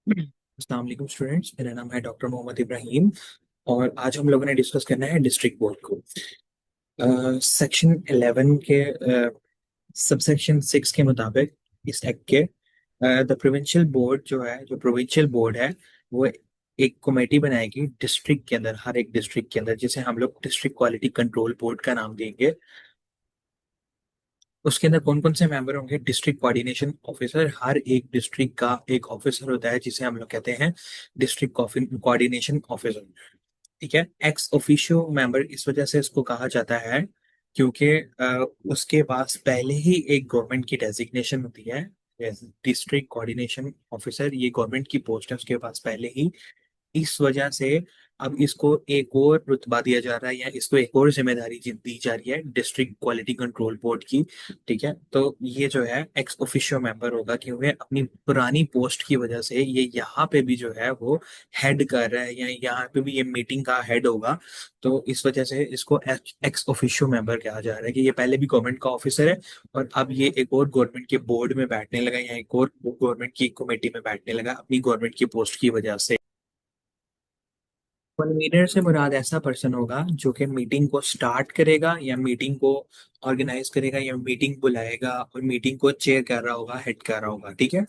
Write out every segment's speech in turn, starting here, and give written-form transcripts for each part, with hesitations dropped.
अस्सलाम वालेकुम स्टूडेंट्स, मेरा नाम है डॉक्टर मोहम्मद इब्राहिम। और आज हम लोगों ने डिस्कस करना है डिस्ट्रिक्ट बोर्ड को। सेक्शन 11 के सबसेक्शन 6 के मुताबिक इस एक्ट के द प्रोविंशियल बोर्ड जो है, जो प्रोविंशियल बोर्ड है, वो एक कमेटी बनाएगी डिस्ट्रिक्ट के अंदर, हर एक डिस्ट्रिक्ट के अंदर, जिसे हम लोग डिस्ट्रिक्ट क्वालिटी कंट्रोल बोर्ड का नाम देंगे। उसके अंदर कौन कौन से मेंबर होंगे? डिस्ट्रिक्ट कोऑर्डिनेशन ऑफिसर, हर एक डिस्ट्रिक्ट का एक ऑफिसर होता है जिसे हम लोग कहते हैं डिस्ट्रिक्ट कोऑर्डिनेशन ऑफिसर। ठीक है। एक्स ऑफिशियो मेंबर इस वजह से इसको कहा जाता है क्योंकि उसके पास पहले ही एक गवर्नमेंट की डेजिग्नेशन होती है। डिस्ट्रिक्ट कोऑर्डिनेशन ऑफिसर ये गवर्नमेंट की पोस्ट है उसके पास पहले ही। इस वजह से अब इसको एक और रुतबा दिया जा रहा है या इसको एक और जिम्मेदारी दी जा रही है डिस्ट्रिक्ट क्वालिटी कंट्रोल बोर्ड की। ठीक है। तो ये जो है एक्स ऑफिशियो मेंबर होगा क्योंकि अपनी पुरानी पोस्ट की वजह से ये यहाँ पे भी जो है वो हेड कर रहा है या यहाँ पे भी ये मीटिंग का हेड होगा। तो इस वजह से इसको एक्स ऑफिशियो मेंबर कहा जा रहा है कि ये पहले भी गवर्नमेंट का ऑफिसर है और अब ये एक और गवर्नमेंट के बोर्ड में बैठने लगा या एक और गवर्नमेंट की कमेटी में बैठने लगा अपनी गवर्नमेंट की पोस्ट की वजह से। कन्वीनर से मुराद ऐसा पर्सन होगा जो कि मीटिंग को स्टार्ट करेगा या मीटिंग को ऑर्गेनाइज करेगा या मीटिंग बुलाएगा और मीटिंग को चेयर कर रहा होगा, हेड कर रहा होगा। ठीक है।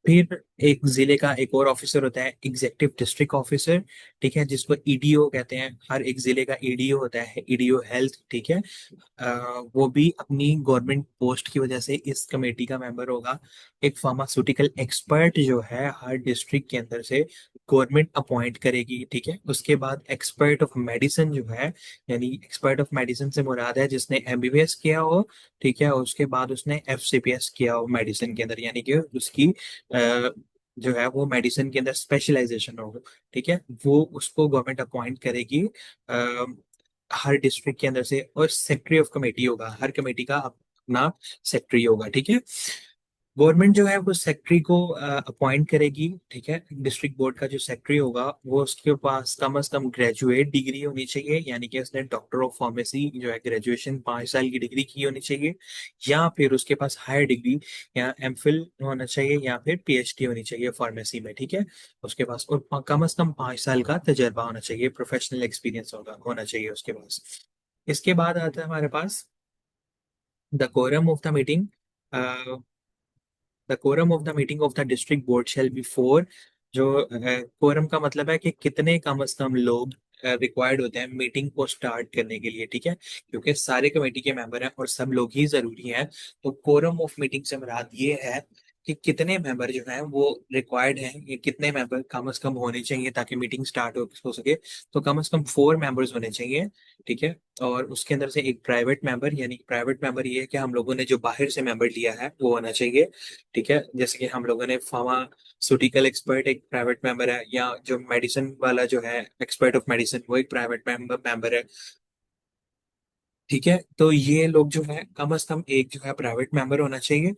फिर एक जिले का एक और ऑफिसर होता है एग्जीक्यूटिव डिस्ट्रिक्ट ऑफिसर। ठीक है, जिसको ईडीओ कहते हैं। हर एक जिले का ईडीओ होता है, ईडीओ हेल्थ। ठीक है। वो भी अपनी गवर्नमेंट पोस्ट की वजह से इस कमेटी का मेंबर होगा। एक फार्मास्यूटिकल एक्सपर्ट जो है हर डिस्ट्रिक्ट के अंदर से गवर्नमेंट अपॉइंट करेगी। ठीक है। उसके बाद एक्सपर्ट ऑफ मेडिसिन जो है, यानी एक्सपर्ट ऑफ मेडिसिन से मुराद है जिसने एमबीबीएस किया हो। ठीक है। और उसके बाद उसने एफसीपीएस किया हो मेडिसिन के अंदर, यानी कि उसकी जो है वो मेडिसिन के अंदर स्पेशलाइजेशन हो। ठीक है। वो उसको गवर्नमेंट अपॉइंट करेगी हर डिस्ट्रिक्ट के अंदर से। और सेक्रेटरी ऑफ कमेटी होगा, हर कमेटी का अपना सेक्रेटरी होगा। ठीक है। गवर्नमेंट जो है वो सेक्रेटरी को अपॉइंट करेगी। ठीक है। डिस्ट्रिक्ट बोर्ड का जो सेक्रेटरी होगा वो उसके पास कम से कम ग्रेजुएट डिग्री होनी चाहिए, यानी कि उसने डॉक्टर ऑफ फार्मेसी जो है ग्रेजुएशन 5 साल की डिग्री की होनी चाहिए, या फिर उसके पास हायर डिग्री या एमफिल होना चाहिए या फिर पीएचडी होनी चाहिए फार्मेसी में। ठीक है। उसके पास और कम से कम 5 साल का तजर्बा होना चाहिए, प्रोफेशनल एक्सपीरियंस होना चाहिए उसके पास। इसके बाद आता है हमारे पास the quorum of the meeting. The quorum of the meeting of the district board shall be four. जो कोरम का मतलब है कि कितने कम से कम लोग रिक्वायर्ड होते हैं मीटिंग को स्टार्ट करने के लिए। ठीक है। क्योंकि सारे कमेटी के मेंबर हैं और सब लोग ही जरूरी हैं। तो कोरम ऑफ मीटिंग से मुराद ये है कि कितने मेंबर जो हैं वो रिक्वायर्ड हैं, ये कितने मेंबर कम से कम होने चाहिए ताकि मीटिंग स्टार्ट हो सके। तो कम से कम 4 मेंबर्स होने चाहिए। ठीक है। और उसके अंदर से एक प्राइवेट मेंबर, यानी प्राइवेट मेंबर ये है कि हम लोगों ने जो बाहर से मेंबर लिया है वो होना चाहिए। ठीक है। जैसे कि हम लोगों ने फार्मास्यूटिकल एक्सपर्ट एक प्राइवेट मेंबर है, या जो मेडिसिन वाला जो है एक्सपर्ट ऑफ मेडिसिन वो एक प्राइवेट मेंबर है। ठीक है। तो ये लोग जो है कम से कम एक जो है प्राइवेट मेंबर होना चाहिए।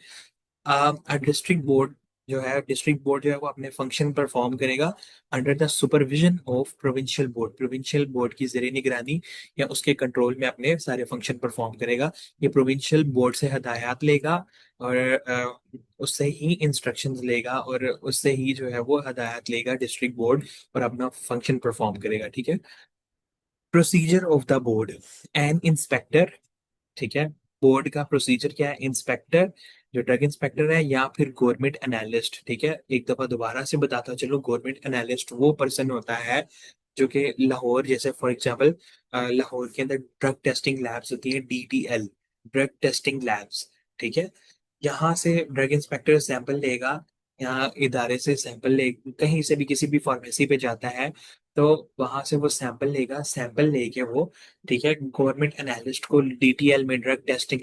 डिस्ट्रिक्ट बोर्ड जो है, डिस्ट्रिक्ट बोर्ड जो है वो अपने फंक्शन परफॉर्म करेगा under the supervision of provincial board. Provincial board की जेर निगरानी या उसके कंट्रोल में अपने सारे फंक्शन परफॉर्म करेगा। ये प्रोविंशियल बोर्ड से हदायत लेगा और उससे ही इंस्ट्रक्शंस लेगा और उससे ही जो है वो हदायत लेगा डिस्ट्रिक्ट बोर्ड और अपना फंक्शन परफॉर्म करेगा। ठीक है। Procedure of the board and inspector. ठीक है। बोर्ड का प्रोसीजर क्या है? इंस्पेक्टर, जो ड्रग इंस्पेक्टर है, या फिर गवर्नमेंट एनालिस्ट। ठीक है। एक दफा दोबारा से बताता चलो, गवर्नमेंट एनालिस्ट वो पर्सन होता है जो कि लाहौर, जैसे फॉर एग्जांपल लाहौर के अंदर ड्रग टेस्टिंग लैब्स होती है, डीटीएल, ड्रग टेस्टिंग लैब्स। ठीक है। यहाँ से ड्रग इंस्पेक्टर सैंपल लेगा, यहाँ इदारे से सैंपल ले, कहीं से भी किसी भी फार्मेसी पे जाता है तो वहां से वो सैंपल लेगा। सैंपल लेके वो, ठीक है, गवर्नमेंट एनालिस्ट को डीटीएल में, ड्रग टेस्टिंग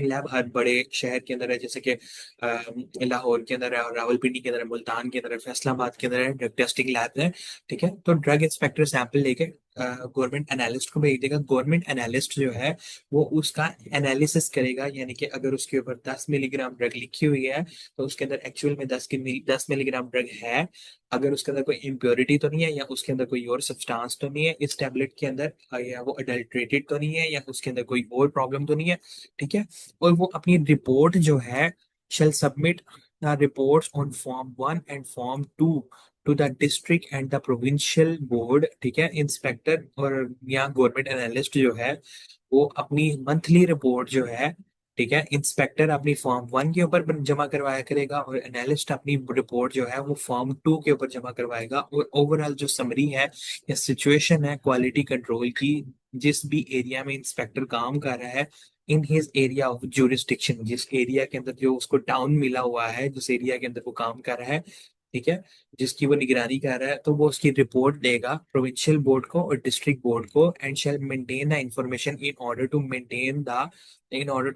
लैब हर बड़े शहर के अंदर है, जैसे कि लाहौर के अंदर है और रावलपिंडी के अंदर है, मुल्तान के अंदर है, फैसलाबाद के अंदर है, ड्रग टेस्टिंग लैब है। ठीक है। तो ड्रग इंस्पेक्टर सैंपल लेके गवर्नमेंट एनालिस्ट को भेज देगा। गवर्नमेंट एनालिस्ट जो है वो उसका एनालिसिस करेगा, यानी कि अगर उसके ऊपर 10 मिलीग्राम ड्रग लिखी हुई है तो उसके अंदर एक्चुअल में 10 मिलीग्राम ड्रग है। अगर उसके अंदर कोई इम्प्योरिटी तो नहीं है या उसके अंदर कोई और सब्सटेंस तो नहीं है इस टेबलेट के अंदर, या वो अडल्ट्रेटेड तो नहीं है या उसके अंदर कोई और प्रॉब्लम तो नहीं है। ठीक है। और वो अपनी रिपोर्ट जो है shall submit the reports on Form 1 and Form 2 to the district and the provincial board, ठीक है। इंस्पेक्टर और यहाँ गवर्नमेंट एनालिस्ट जो है वो अपनी मंथली रिपोर्ट जो है, ठीक है, इंस्पेक्टर अपनी फॉर्म 1 के ऊपर जमा करवाया करेगा और एनालिस्ट अपनी रिपोर्ट जो है वो फॉर्म 2 के ऊपर जमा करवाएगा। और ओवरऑल जो समरी है या सिचुएशन है क्वालिटी कंट्रोल की, जिस भी एरिया में इंस्पेक्टर काम कर रहा है, in his area of jurisdiction, जिस एरिया के अंदर जो उसको टाउन मिला हुआ है, जिस एरिया के अंदर वो काम कर रहा है, ठीक है, जिसकी वो निगरानी कर रहा है, तो वो उसकी रिपोर्ट देगा प्रोविंशियल बोर्ड को और डिस्ट्रिक्ट बोर्ड को, and shall maintain the information in order to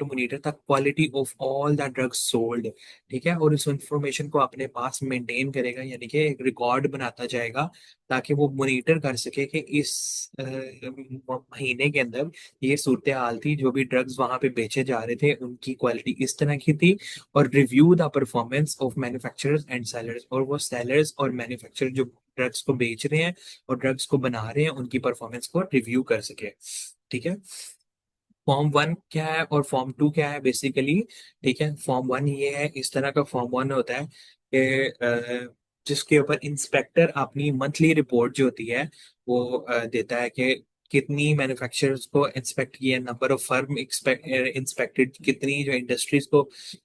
monitor the quality of all the drugs sold, ठीक है। और इस इंफॉर्मेशन को अपने पास मेंटेन करेगा, यानी कि एक रिकॉर्ड बनाता जाएगा, ताकि वो मॉनिटर कर सके कि इस महीने के अंदर ये सूरत हाल थी, जो भी ड्रग्स वहां पे बेचे जा रहे थे उनकी क्वालिटी इस तरह की थी। और review the performance of manufacturers and sellers, और वो सेलर्स और मैन्युफैक्चरर जो ड्रग्स को बेच रहे हैं और ड्रग्स को बना रहे हैं उनकी परफॉर्मेंस को रिव्यू कर सके, ठीक है। फॉर्म 1 क्या है और फॉर्म 2 क्या है बेसिकली, ठीक है। फॉर्म 1 ये है, इस तरह का फॉर्म 1 होता है कि जिसके ऊपर इंस्पेक्टर अपनी मंथली रिपोर्ट जो होती है वो देता है कि कितनी मैन्युफैक्चरर्स को इंस्पेक्ट किया, नंबर ऑफ फर्म इंस्पेक्टेड, कितनी जो इंडस्ट्रीज को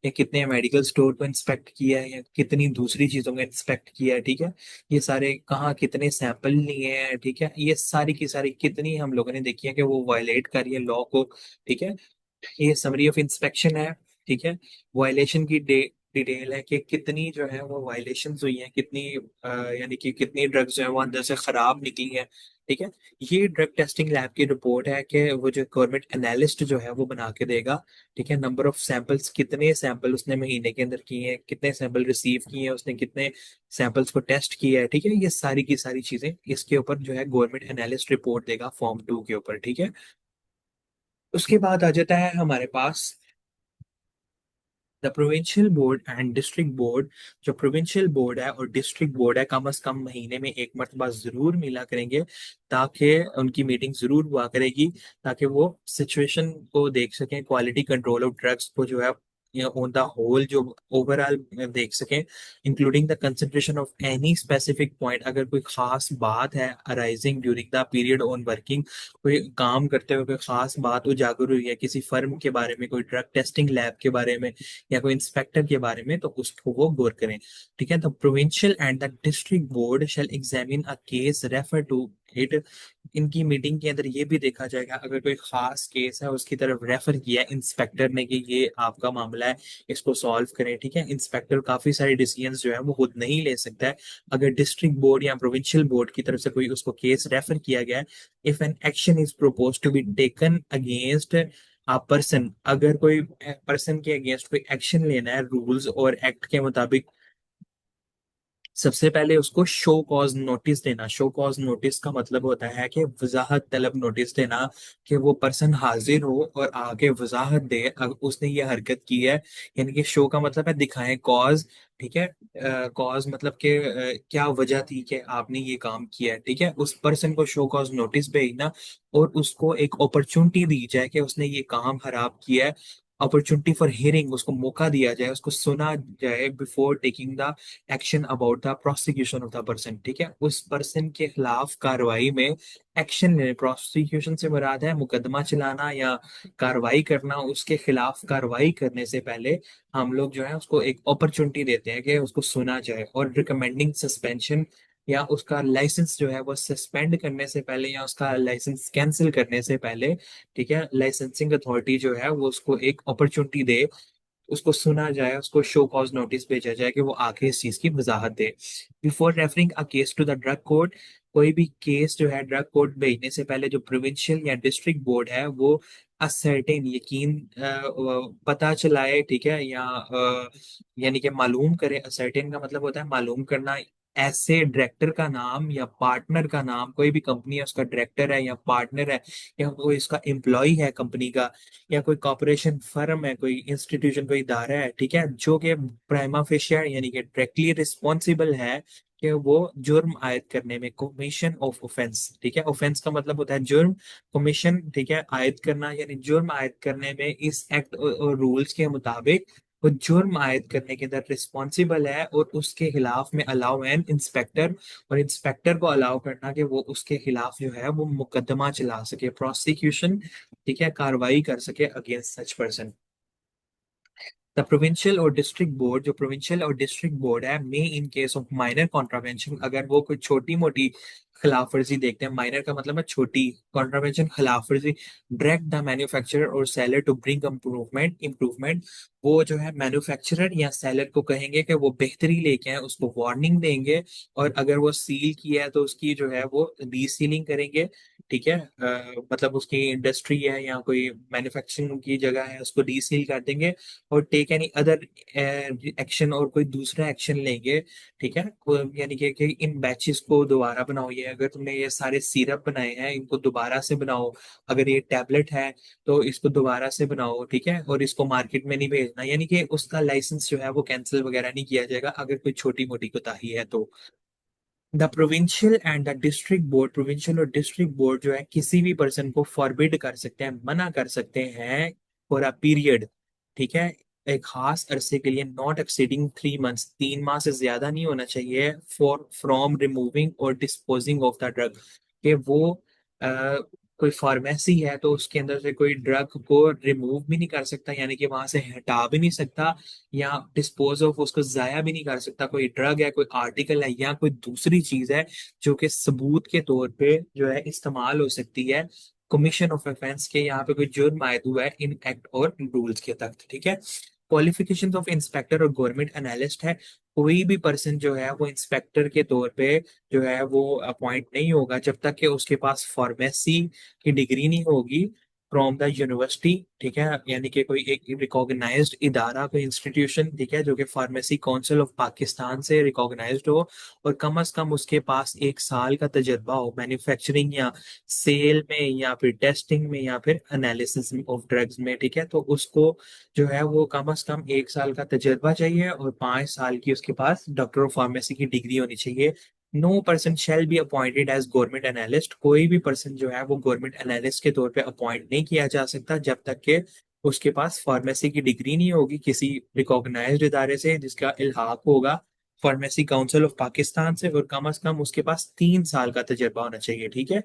या कितने मेडिकल स्टोर को इंस्पेक्ट किया है या कितनी दूसरी चीजों को इंस्पेक्ट किया है, ठीक है। ये सारे कहाँ कितने सैंपल लिए हैं, ठीक है, ये सारी की सारी कितनी हम लोगों ने देखी है कि वो वायलेट कर रही है लॉ को, ठीक है। ये समरी ऑफ इंस्पेक्शन है, ठीक है। वायलेशन की डिटेल है कि कितनी जो है वो वायलेशंस हुई हैं, कितनी यानी कि कितनी ड्रग्स जो है वो अंदर से खराब निकली हैं, ठीक है। ये ड्रग टेस्टिंग लैब की रिपोर्ट है कि वो जो गवर्नमेंट एनालिस्ट जो है वो बना के देगा, ठीक है। नंबर ऑफ सैंपल्स, कितने सैंपल उसने महीने के अंदर किए हैं, कितने सैंपल रिसीव किए हैं उसने, कितने सैंपल्स को टेस्ट किया है, ठीक है। ये सारी की सारी चीजें इसके ऊपर जो है गवर्नमेंट एनालिस्ट रिपोर्ट देगा फॉर्म 2 के ऊपर, ठीक है। उसके बाद आ जाता है हमारे पास the provincial board and district board. जो प्रोविंशियल बोर्ड है और डिस्ट्रिक्ट बोर्ड है, कम से कम महीने में एक मरतबा जरूर मिला करेंगे, ताकि उनकी मीटिंग जरूर हुआ करेगी, ताकि वो सिचुएशन को देख सकें, क्वालिटी कंट्रोल ऑफ ड्रग्स को जो है ऑन द होल जो ओवरऑल देख सकें, including the consideration of any specific point. अगर कोई खास बात है arising during the period on working, कोई काम करते हुए कोई खास बात उजागर हुई है किसी फर्म के बारे में, कोई ड्रग टेस्टिंग लैब के बारे में या कोई इंस्पेक्टर के बारे में, तो उसको वो गौर करें, ठीक है। The provincial and the district board shall examine a case refer to it. इनकी मीटिंग के अंदर ये भी देखा जाएगा, अगर कोई खास केस है उसकी तरफ रेफर किया है इंस्पेक्टर ने कि ये आपका मामला है, इसको सॉल्व करें, ठीक है। इंस्पेक्टर काफी सारे डिसीजंस जो है वो खुद नहीं ले सकता है। अगर डिस्ट्रिक्ट बोर्ड या प्रोविंशियल बोर्ड की तरफ से कोई उसको केस रेफर किया गया है, if an action is propose to be taken against आप पर्सन, अगर कोई पर्सन के अगेंस्ट कोई एक्शन लेना है रूल्स और एक्ट के मुताबिक, सबसे पहले उसको शो कॉज नोटिस देना। शो कॉज नोटिस का मतलब होता है कि वजाहत तलब नोटिस देना, कि वो पर्सन हाजिर हो और आगे वजाहत दे अगर उसने ये हरकत की है। यानी कि शो का मतलब है दिखाएं कॉज, ठीक है। कॉज मतलब कि क्या वजह थी कि आपने ये काम किया है, ठीक है। उस पर्सन को शो कॉज नोटिस भेजना और उसको एक अपॉर्चुनिटी दी जाए कि उसने ये काम खराब किया है। अपॉर्चुनिटी फॉर हियरिंग, उसको मौका दिया जाए, उसको सुना जाए before taking the action about the prosecution of the person, ठीक है। उस पर्सन के खिलाफ कार्रवाई में एक्शन लेने, प्रोसिक्यूशन से मुराद है मुकदमा चलाना या कार्रवाई करना, उसके खिलाफ कार्रवाई करने से पहले हम लोग जो है उसको एक अपॉर्चुनिटी देते हैं कि उसको सुना जाए। और रिकमेंडिंग सस्पेंशन या उसका लाइसेंस जो है वो सस्पेंड करने से पहले या उसका लाइसेंस कैंसिल करने से पहले, ठीक है, लाइसेंसिंग अथॉरिटी जो है वो उसको एक अपॉर्चुनिटी दे, उसको सुना जाए, उसको शो कॉज नोटिस भेजा जाए कि वो आके इस चीज की वजाहत दे। Before referring a case to the drug court, कोई भी केस जो है ड्रग कोर्ट भेजने से पहले जो प्रोविंशियल या डिस्ट्रिक्ट बोर्ड है वो असर्टेन यकीन पता चलाए, ठीक है, या यानी कि मालूम करे। असर्टेन का मतलब होता है मालूम करना। ऐसे डायरेक्टर का नाम या पार्टनर का नाम, कोई भी कंपनी है उसका डायरेक्टर है या पार्टनर है या कोई इसका एम्प्लॉय है कंपनी का, या कोई कॉर्पोरेशन फर्म है, कोई इंस्टीट्यूशन, कोई इदारा है, ठीक है, जो कि प्राइमा फेशियल यानी कि डायरेक्टली रिस्पॉन्सिबल है कि वो जुर्म आयद करने में, कमीशन ऑफ ऑफेंस, ठीक है। ऑफेंस का मतलब होता है जुर्म, कमीशन, ठीक है, आयद करना यानी जुर्म आयद करने में इस एक्ट और रूल्स के मुताबिक वो जुर्म आयद करने के अंदर रिस्पॉन्सिबल है, और उसके खिलाफ में अलाउ एन इंस्पेक्टर, और इंस्पेक्टर को अलाउ करना कि वो उसके खिलाफ जो है वो मुकदमा चला सके, प्रोसिक्यूशन, ठीक है, कार्रवाई कर सके against such person. The provincial और डिस्ट्रिक्ट बोर्ड, जो प्रोविंशियल और डिस्ट्रिक्ट बोर्ड है, may in case of minor contravention, अगर वो कोई छोटी मोटी खिलाफवर्जी देखते हैं, माइनर का मतलब है छोटी, कॉन्ट्रावेंशन खिलाफवर्जी, डायरेक्ट द मैन्युफैक्चरर और सेलर टू ब्रिंग इम्प्रूवमेंट, वो जो है मैन्युफैक्चरर या सेलर को कहेंगे कि वो बेहतरी लेके आए, उसको वार्निंग देंगे, और अगर वो सील किया है तो उसकी जो है वो रीसीलिंग करेंगे, ठीक है, मतलब उसकी इंडस्ट्री है या कोई मैन्युफैक्चरिंग की जगह है उसको रीसील कर देंगे, और टेक एनी अदर एक्शन, और कोई दूसरा एक्शन लेंगे, ठीक है, यानी कि इन बैचेस को दोबारा बनाओ, ये अगर तुमने ये सारे सिरप बनाए हैं इनको दोबारा से बनाओ, अगर ये टैबलेट है तो इसको दोबारा से बनाओ, ठीक है, और इसको मार्केट में नहीं भेजना, यानी कि उसका लाइसेंस जो है वो कैंसिल वगैरह नहीं किया जाएगा अगर कोई छोटी मोटी कोताही है तो। The provincial and the district board, provincial और डिस्ट्रिक्ट बोर्ड जो है किसी भी पर्सन को फॉरबिड कर सकते हैं, मना कर सकते हैं फॉर अ पीरियड, ठीक है, एक खास अरसे के लिए, नॉट एक्सीडिंग 3 मंथ्स, 3 माह से ज्यादा नहीं होना चाहिए, फॉर फ्रॉम रिमूविंग और डिस्पोजिंग ऑफ द ड्रग, कि वो कोई फार्मेसी है तो उसके अंदर से कोई ड्रग को रिमूव भी नहीं कर सकता, यानी कि वहां से हटा भी नहीं सकता, या डिस्पोज ऑफ उसको जाया भी नहीं कर सकता, कोई ड्रग है, कोई आर्टिकल है, या कोई दूसरी चीज है जो कि सबूत के तौर पे जो है इस्तेमाल हो सकती है कमीशन ऑफ ऑफेंस के, यहाँ पे कोई जुर्म आयद हुआ है इन एक्ट और रूल्स के तहत, ठीक है। क्वालिफिकेशन ऑफ इंस्पेक्टर और गवर्नमेंट एनालिस्ट है, कोई भी पर्सन जो है वो इंस्पेक्टर के तौर पे जो है वो अपॉइंट नहीं होगा जब तक कि उसके पास फार्मेसी की डिग्री नहीं होगी फ्रॉम द यूनिवर्सिटी, ठीक है, यानी कि कोई एक रिकॉग्नाइज्ड इदारा, कोई इंस्टीट्यूशन, ठीक है, जो कि फार्मेसी काउंसिल ऑफ पाकिस्तान से रिकॉग्नाइज्ड हो, और कम अज कम उसके पास 1 साल का तजर्बा हो मैन्युफैक्चरिंग या सेल में या फिर टेस्टिंग में या फिर एनालिसिस ऑफ ड्रग्स में, ठीक है, तो उसको जो है वो कम अज कम 1 साल का तजर्बा चाहिए, और 5 साल की उसके पास डॉक्टर ऑफ फार्मेसी की डिग्री होनी चाहिए। No person shall be appointed as government analyst, कोई भी पर्सन जो है वो गवर्नमेंट एनालिस्ट के तौर पे अपॉइंट नहीं किया जा सकता जब तक कि उसके पास फार्मेसी की डिग्री नहीं होगी किसी रिकॉग्नाइज्ड इदारे से जिसका इल्हाक होगा फार्मेसी काउंसिल ऑफ पाकिस्तान से, और कम अज कम उसके पास 3 साल का तजर्बा होना चाहिए, ठीक है।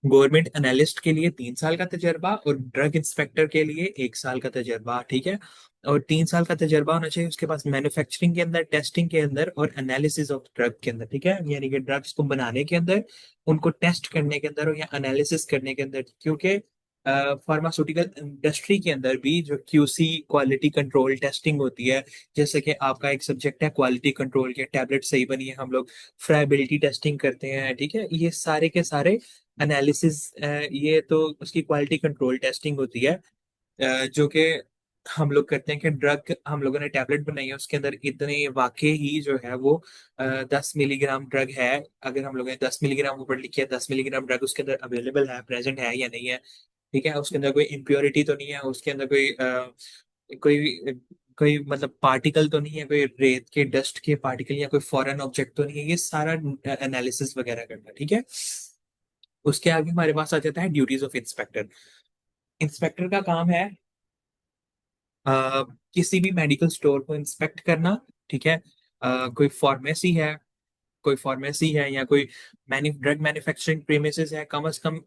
गवर्नमेंट एनालिस्ट के लिए 3 साल का तजर्बा, और ड्रग इंस्पेक्टर के लिए 1 साल का तजर्बा, ठीक है, और 3 साल का तजर्बा होना चाहिए उसके पास मैन्युफैक्चरिंग के अंदर, टेस्टिंग के अंदर, और एनालिसिस ऑफ ड्रग के अंदर, ठीक है, यानी कि ड्रग्स को बनाने के अंदर, उनको टेस्ट करने के अंदर या एनालिसिस करने के अंदर, क्योंकि फार्मास्यूटिकल इंडस्ट्री के अंदर भी जो क्यूसी क्वालिटी कंट्रोल टेस्टिंग होती है, जैसे कि आपका एक सब्जेक्ट है क्वालिटी कंट्रोल के, टैबलेट सही बनी है, हम लोग फ्राइबिलिटी टेस्टिंग करते हैं, ठीक है, ये सारे के सारे एनालिसिस, ये तो उसकी क्वालिटी कंट्रोल टेस्टिंग होती है, जो कि हम लोग करते हैं कि ड्रग हम लोगों ने टैबलेट बनाई है उसके अंदर इतने वाकई ही जो है वो 10 मिलीग्राम ड्रग है, अगर हम लोगों ने 10 मिलीग्राम ऊपर लिखी है, 10 मिलीग्राम ड्रग उसके अंदर अवेलेबल है, प्रेजेंट है या नहीं है, ठीक है, उसके अंदर कोई इम्प्योरिटी तो नहीं है, उसके अंदर कोई कोई मतलब पार्टिकल तो नहीं है, कोई रेत के डस्ट के पार्टिकल या कोई फॉरेन ऑब्जेक्ट तो नहीं है, ये सारा एनालिसिस वगैरह करना, ठीक है। उसके आगे हमारे पास आ जाता है ड्यूटीज ऑफ इंस्पेक्टर। इंस्पेक्टर का काम है किसी भी मेडिकल स्टोर को इंस्पेक्ट करना, ठीक है, कोई फार्मेसी है या कोई ड्रग मैन्युफैक्चरिंग प्रीमिसेस है, कम से कम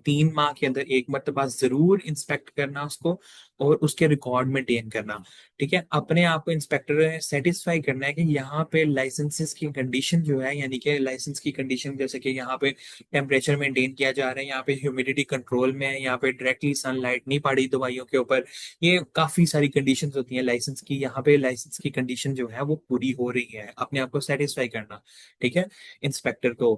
3 माह के अंदर एक मरतबा जरूर इंस्पेक्ट करना उसको, और उसके रिकॉर्ड मेंटेन करना, ठीक है, अपने आप को इंस्पेक्टर सेटिस्फाई करना है कि यहाँ पे लाइसेंसेस की कंडीशन जो है, यानी कि लाइसेंस की कंडीशन जैसे कि यहाँ पे टेम्परेचर मेंटेन किया जा रहा है, यहाँ पे ह्यूमिडिटी कंट्रोल में है, यहाँ पे डायरेक्टली सनलाइट नहीं पड़ी दवाइयों के ऊपर, ये काफी सारी कंडीशंस होती हैं लाइसेंस की, यहाँ पे लाइसेंस की कंडीशन जो है वो पूरी हो रही है, अपने आप को सेटिस्फाई करना, ठीक है, इंस्पेक्टर को।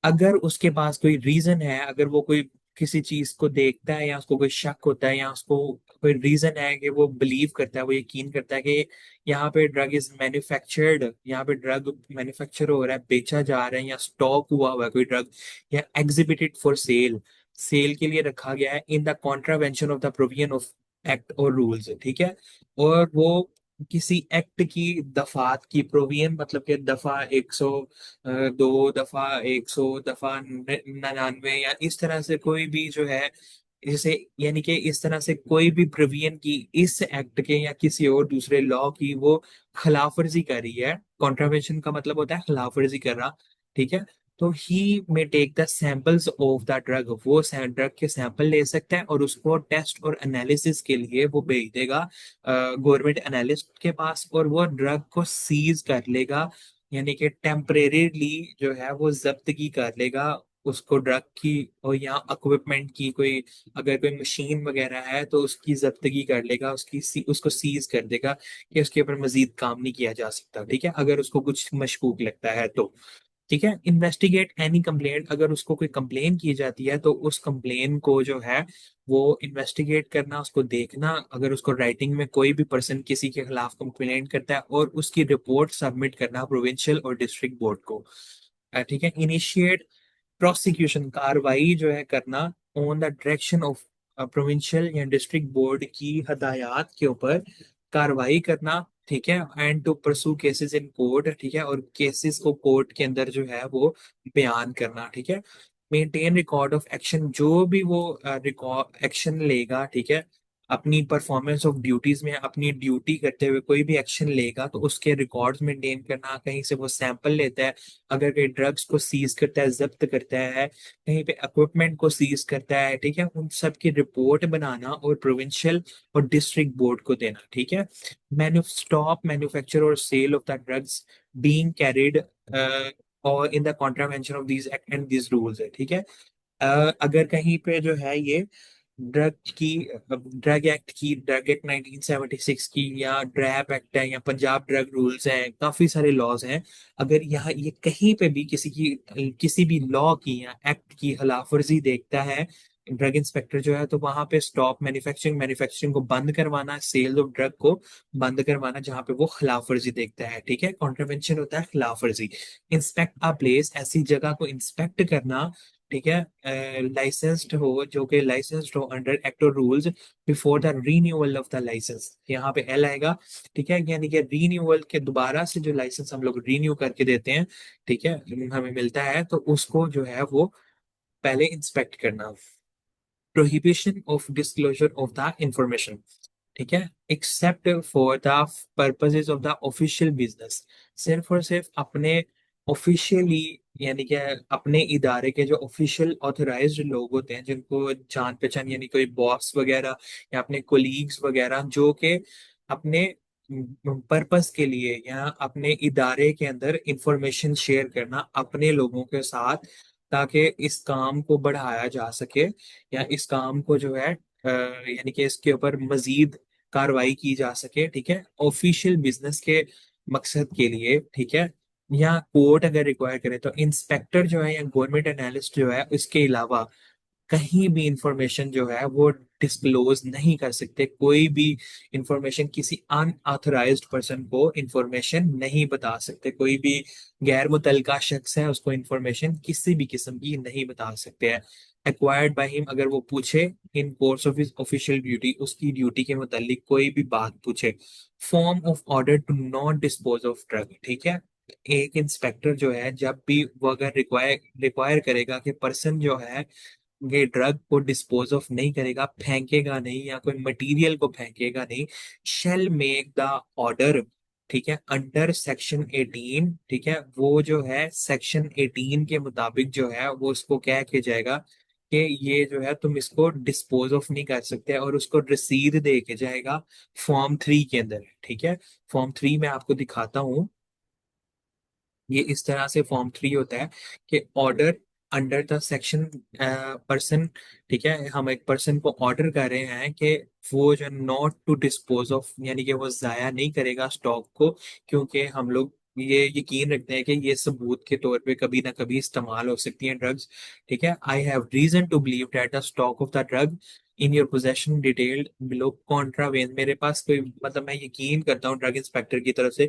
अगर उसके पास कोई रीजन है, अगर वो कोई किसी चीज को देखता है या उसको कोई शक होता है या उसको कोई रीजन है कि वो बिलीव करता है, वो यकीन करता है कि यहाँ पे ड्रग इज मैन्युफैक्चर्ड, यहाँ पे ड्रग मैन्युफैक्चर हो रहा है, बेचा जा रहा है, या स्टॉक हुआ हुआ है कोई ड्रग, या एग्जिबिटेड फॉर सेल, सेल के लिए रखा गया है इन the contravention of the provision of act और रूल्स, ठीक है, और वो किसी एक्ट की दफात की प्रोविजन, मतलब कि दफा 102, दफा 100, दफा 99, या इस तरह से कोई भी जो है जैसे यानी कि इस तरह से कोई भी प्रोविजन की इस एक्ट के या किसी और दूसरे लॉ की वो खिलाफ वर्जी कर रही है, कॉन्ट्रावेंशन का मतलब होता है खिलाफ वर्जी कर रहा, ठीक है, तो he may take the samples of the drug, वो ड्रग के सैंपल ले सकता है और उसको टेस्ट और एनालिसिस के लिए वो भेज देगा गवर्नमेंट एनालिस्ट के पास, और वो ड्रग को सीज कर लेगा, यानी कि टेम्परेरीली जो है वो जब्तगी कर लेगा उसको ड्रग की, और यहाँ इक्विपमेंट की कोई अगर कोई मशीन वगैरह है तो उसकी जब्तगी कर लेगा, उसको सीज कर देगा कि उसके ऊपर मजीद काम नहीं किया जा सकता, ठीक है, अगर उसको कुछ मशकूक लगता है तो। ठीक है, इन्वेस्टिगेट एनी कंप्लेंट, अगर उसको कोई कंप्लेन की जाती है तो उस कंप्लेन को जो है वो इन्वेस्टिगेट करना, उसको देखना, अगर उसको राइटिंग में कोई भी पर्सन किसी के खिलाफ कंप्लेंट करता है और उसकी रिपोर्ट सबमिट करना प्रोविंशियल और डिस्ट्रिक्ट बोर्ड को। ठीक है, इनिशिएट प्रोसिक्यूशन, कार्रवाई जो है करना on the direction of provincial या डिस्ट्रिक्ट बोर्ड की हदायत के ऊपर कार्रवाई करना, ठीक है, and to pursue cases in court, ठीक है, और केसेस को कोर्ट के अंदर जो है वो बयान करना, ठीक है, मेंटेन रिकॉर्ड ऑफ एक्शन, जो भी वो रिकॉर्ड एक्शन लेगा, ठीक है, अपनी परफॉर्मेंस ऑफ ड्यूटीज में अपनी ड्यूटी करते हुए कोई भी एक्शन लेगा तो उसके रिकॉर्ड्स मेंटेन करना, कहीं से वो सैंपल लेता है, अगर कोई ड्रग्स को सीज करता है, जब्त करता है, कहीं पे इक्विपमेंट को सीज करता है, ठीक है, उन सब की रिपोर्ट बनाना और प्रोविंशियल और डिस्ट्रिक्ट बोर्ड को देना, ठीक है, स्टॉप मैन्युफैक्चर और sale of the drugs being carried और in the contravention of these act and these rules है, ठीक है। अगर कहीं पे जो है ये ड्रग की ड्रग एक्ट 1976 की या ड्रैप एक्ट है या पंजाब ड्रग रूल्स हैं, काफी सारे लॉज हैं, अगर यहाँ ये कहीं पे भी किसी भी लॉ की या एक्ट की खिलाफवर्जी देखता है ड्रग इंस्पेक्टर जो है, तो वहां पे स्टॉप मैन्युफैक्चरिंग को बंद करवाना, सेल ऑफ ड्रग को बंद करवाना जहां पे वो खिलाफवर्जी देखता है, ठीक है, कॉन्ट्रवेंशन होता है खिलाफवर्जी। इंस्पेक्ट अ प्लेस, ऐसी जगह को इंस्पेक्ट करना, ठीक है, लाइसेंस्ड हो, जो कि लाइसेंस्ड हो अंडर एक्ट और rules before the renewal of the licence, यहाँ पे एल आएगा, ठीक है, यानी कि रीन्यूअल के दोबारा से जो लाइसेंस हम लोग रीन्यू करके देते हैं, ठीक है, हमें मिलता है तो उसको जो है वो पहले इंस्पेक्ट करना। Prohibition of disclosure of the information, ठीक है, except for the purposes of the official business, सिर्फ और सिर्फ अपने ऑफिशियली, यानी कि अपने इदारे के जो ऑफिशियल ऑथराइज्ड लोग होते हैं जिनको जान पहचान, यानी कोई बॉस वगैरह या अपने कोलीग्स वगैरह जो कि अपने पर्पस के लिए या अपने इदारे के अंदर इंफॉर्मेशन शेयर करना अपने लोगों के साथ, ताकि इस काम को बढ़ाया जा सके या इस काम को जो है यानी कि इसके ऊपर मजीद कार्रवाई की जा सके, ठीक है, ऑफिशियल बिजनेस के मकसद के लिए, ठीक है, या कोर्ट अगर रिक्वायर करे तो इंस्पेक्टर जो है या गवर्नमेंट एनालिस्ट जो है इसके अलावा कहीं भी इंफॉर्मेशन जो है वो डिस्क्लोज नहीं कर सकते, कोई भी इंफॉर्मेशन किसी अनऑथराइज्ड पर्सन को इंफॉर्मेशन नहीं बता सकते, कोई भी गैर मुतलका शख्स है उसको इंफॉर्मेशन किसी भी किस्म की नहीं बता सकते हैं, एक्वायर्ड बाय हिम, अगर वो पूछे in course of his official duty, उसकी ड्यूटी के मुतालिक कोई भी बात पूछे। Form of order to not dispose of drug, ठीक है, एक इंस्पेक्टर जो है जब भी वो अगर रिक्वायर रिक्वायर करेगा कि पर्सन जो है ये ड्रग को डिस्पोज ऑफ नहीं करेगा, फेंकेगा नहीं या कोई मटेरियल को फेंकेगा नहीं, शेल मेक द ऑर्डर, ठीक है, अंडर सेक्शन 18, ठीक है, वो जो है सेक्शन 18 के मुताबिक जो है वो उसको कह के जाएगा कि ये जो है तुम इसको डिस्पोज ऑफ नहीं कर सकते, और उसको रसीद दे के जाएगा फॉर्म 3 के अंदर, ठीक है, फॉर्म 3 में आपको दिखाता हूँ, ये इस तरह से फॉर्म 3 होता है कि order under the section person, ठीक है, हम एक पर्सन को ऑर्डर कर रहे हैं कि वो जो नॉट टू डिस्पोज ऑफ, यानी कि वो जाया नहीं करेगा स्टॉक को, क्योंकि हम लोग ये यकीन रखते हैं कि ये सबूत के तौर पे कभी ना कभी इस्तेमाल हो सकती हैं ड्रग्स, ठीक है, I have reason to believe that the stock of the drug in your possession detailed below contravene, मेरे पास कोई मतलब मैं यकीन करता हूँ ड्रग इंस्पेक्टर की तरफ से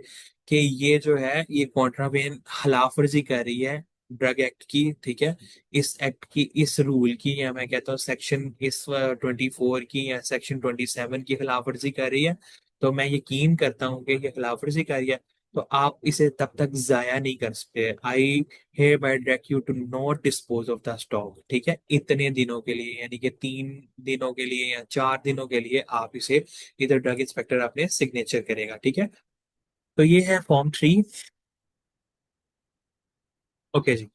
कि ये जो है ये कॉन्ट्रावेन खिलाफ वर्जी कर रही है ड्रग एक्ट की, ठीक है, इस एक्ट की, इस रूल की, या मैं कहता हूँ सेक्शन इस 24 की या सेक्शन 27 की खिलाफ वर्जी कर रही है, तो मैं यकीन करता हूँ कि ये खिलाफ वर्जी कर रही है। तो आप इसे तब तक जाया नहीं कर सकते। I hereby direct you to not dispose of the stock, ठीक है, इतने दिनों के लिए, यानी कि 3 दिनों के लिए या 4 दिनों के लिए आप इसे, इधर ड्रग इंस्पेक्टर अपने सिग्नेचर करेगा, ठीक है। तो ये है फॉर्म 3। ओके जी,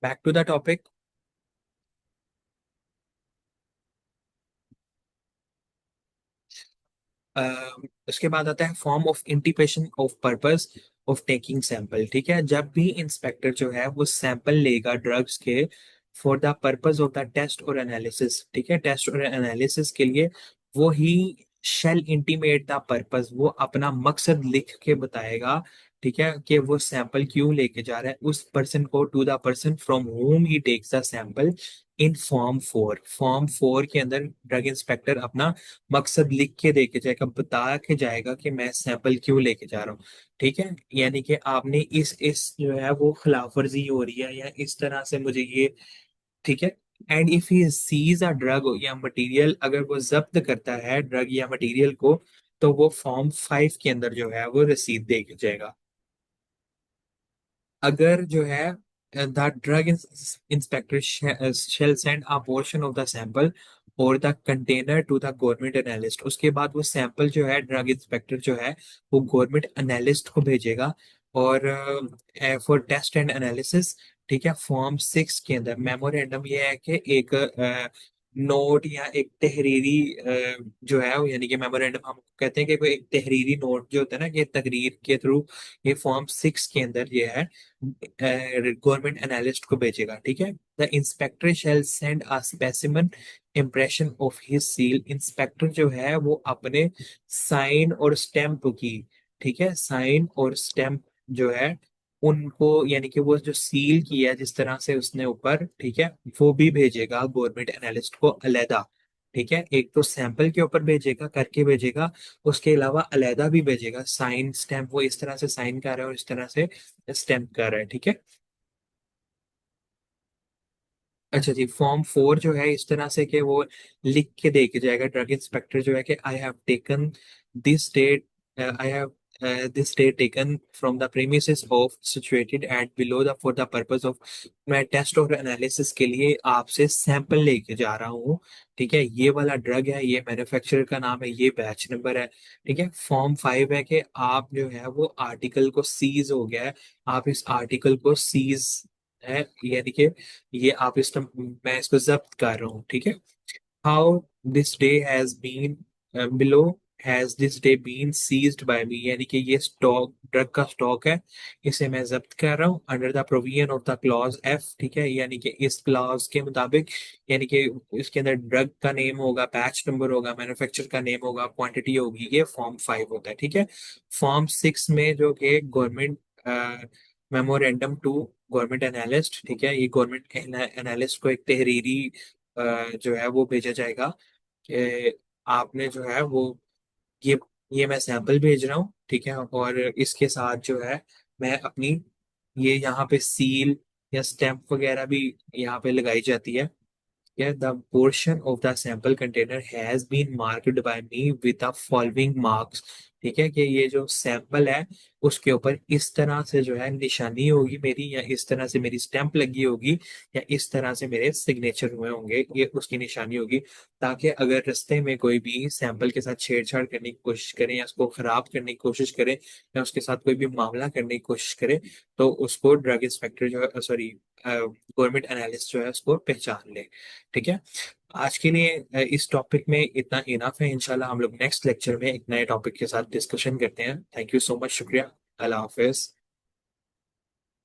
बैक टू द टॉपिक। उसके बाद आता है form of intimation of purpose of taking sample, ठीक है। जब भी इंस्पेक्टर जो है वो सैंपल लेगा ड्रग्स के for the purpose of the test और एनालिसिस, ठीक है, टेस्ट और एनालिसिस के लिए, वो he shall intimate the purpose, वो अपना मकसद लिख के बताएगा, ठीक है, कि वो सैंपल क्यों लेके जा रहा है उस पर्सन को, to the person from whom he takes the sample in form 4। Form 4 के अंदर ड्रग इंस्पेक्टर अपना मकसद लिख के दे के जाएगा, बता के जाएगा कि मैं सैंपल क्यों लेके जा रहा हूँ, ठीक है। यानी कि आपने इस जो है वो खिलाफ वर्जी हो रही है या इस तरह से मुझे ये, ठीक है। And if he sees a drug या मटेरियल, अगर वो जब्त करता है ड्रग या मटेरियल को, तो वो फॉर्म 5 के अंदर जो है वो रसीद दे के जाएगा। अगर जो है the drug inspector shall send a portion of the sample और the container to the government analyst, उसके बाद वो सैंपल जो है ड्रग इंस्पेक्टर जो है वो गवर्नमेंट एनालिस्ट को भेजेगा और फॉर टेस्ट एंड एनालिसिस, ठीक है। फॉर्म 6 के अंदर मेमोरेंडम ये है कि एक नोट या एक तहरीरी जो है यानी कि मेमोरेंडम हम कहते हैं कि कोई एक तहरीरी नोट जो होता है ना, कि तकरीर के थ्रू ये फॉर्म 6 के अंदर ये है गवर्नमेंट एनालिस्ट को भेजेगा, ठीक है। The inspector shall send a specimen impression of his seal, inspector जो है वो अपने साइन और स्टैंप की, ठीक है, साइन और स्टैंप जो है उनको, यानी कि वो जो सील किया है जिस तरह से उसने ऊपर, ठीक है, वो भी भेजेगा गवर्नमेंट एनालिस्ट को अलहदा, ठीक है। एक तो सैंपल के ऊपर भेजेगा, करके भेजेगा, उसके अलावा अलहदा भी भेजेगा साइन स्टैंप, वो इस तरह से साइन कर रहा है और इस तरह से स्टैम्प कर रहा है, ठीक है। अच्छा जी, फॉर्म 4 जो है इस तरह से कि वो लिख के दे के जाएगा ड्रग इंस्पेक्टर जो है कि I have taken this date, I have this date taken from the premises of situated at below the for the purpose of, मैं टेस्ट और एनालिसिस के लिए आपसे सैंपल लेके जा रहा हूँ, ठीक है। ये वाला ड्रग है, ये मैन्युफैक्चरर का नाम है, ये बैच नंबर है, ठीक है। फॉर्म 5 है कि आप जो है वो आर्टिकल को सीज हो गया है, आप इस आर्टिकल को सीज है, यानी कि ये आप इस मैं इसको जब्त कर रहा हूँ, ठीक है। How this day has been below, has this day been seized by me, यानी कि ये स्टॉक ड्रग का स्टॉक है, इसे मैं जब्त कर रहा हूँ under the provision of the clause 8, ठीक है। यानी कि इस क्लॉज के मुताबिक, यानी कि इसके अंदर ड्रग का नेम होगा, बैच नंबर होगा, मैन्युफैक्चर का नेम होगा, क्वांटिटी होगी, ये फॉर्म 5 होता है, ठीक है। फॉर्म 6 में जो कि government memorandum to government analyst, ठीक है, ये गवर्नमेंट एनालिस्ट को एक तहरीरी जो है वो भेजा जाएगा कि आपने जो है वो ये ये मैं सैंपल भेज रहा हूँ, ठीक है, और इसके साथ जो है मैं अपनी, ये यहाँ पे सील या स्टैंप वगैरह भी यहाँ पे लगाई जाती है, the portion of the sample container has been marked by me with the following marks, ठीक है, कि ये जो सैंपल है उसके ऊपर इस तरह से जो है निशानी होगी मेरी, या इस तरह से मेरी स्टैंप लगी होगी, या इस तरह से मेरे सिग्नेचर हुए होंगे, ये उसकी निशानी होगी, ताकि अगर रास्ते में कोई भी सैंपल के साथ छेड़छाड़ करने की कोशिश करे या उसको खराब करने की कोशिश करे या उसके साथ कोई भी मामला करने की कोशिश करे, तो उसको ड्रग इंस्पेक्टर जो है, सॉरी, गवर्नमेंट एनालिस्ट जो है उसको पहचान ले, ठीक है। आज के लिए इस टॉपिक में इतना इनफ है, इंशाल्लाह हम लोग नेक्स्ट लेक्चर में एक नए टॉपिक के साथ डिस्कशन करते हैं। थैंक यू सो मच, शुक्रिया, अल्लाह हाफिज।